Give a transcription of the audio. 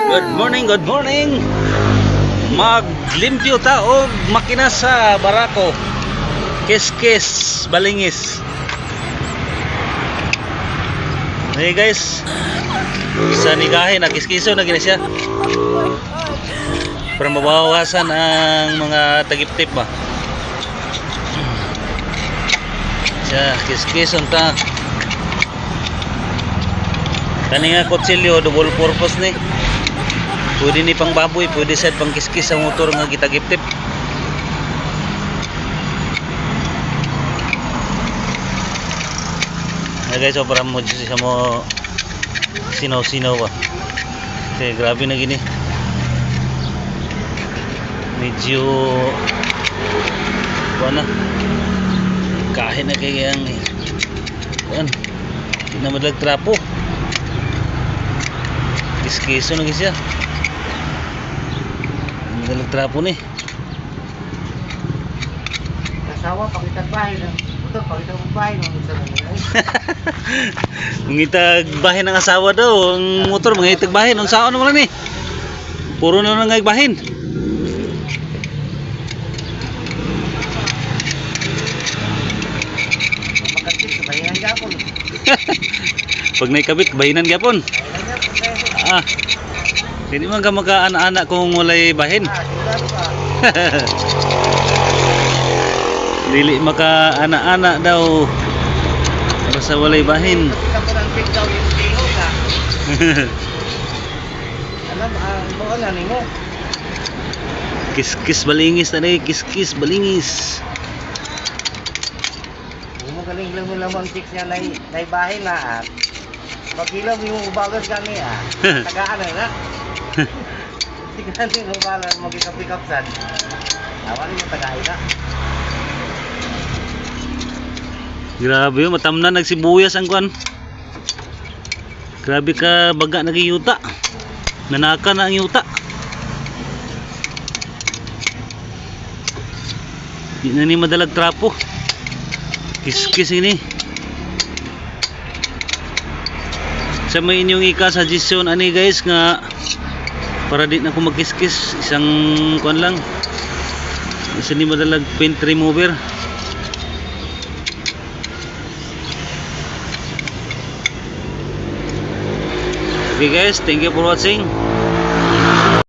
Good morning, good morning. Maglimpyo ta og makina sa barako. Kiskis, balingis. Hey guys. Sa nigahe na kiskiso na gina siya. Para mabawasan ang mga tagip-tip ba. Siya, kiskison ta. Kani nga kutsilyo double purpose ni. Pwede ni pang baboy, pwede sad pang kiskis sa motor nga gitagip-tip. Na guys, so para mo sa mo sinaw-sinaw ba. Okay, grabe na gini. Medyo na kahit na kayang yan, hindi na madalag trapo. Kiskiso na siya. Madalag trapo ni. Kasawa, pakitag bahay ng motor, pakitag bahay ng motor. Mangitag bahin ng asawa daw, ang motor mangitag bahin. Ang saan naman ni? Puro na lang bahin. Bahinan gapon. Pag naikabit, bahinan gapon. Ah, hindi man ka magka-anak kung walay bahin. Dili maka-anak daw basta walay bahin. Alam, mo na nimo. Kiskis balingis tadi, kiskis balingis. Galing lang mo lamang chicks niya na bahay na at pag ilaw yung ubagas kami tagaan na tignan yung ubagas magkikap-pikap sad awan yung tagain na. Grabe yun, matamnan nagsibuyas ang kwan. Grabe ka baga nagiyuta. Nanaka na ang yuta. Di na ni madalag trapo. Kiskis ini. Sa may inyong ika-suggestion ani guys nga para di na ako magkiskis, isang kuan lang. Isa ni madalag paint remover. Okay guys, thank you for watching.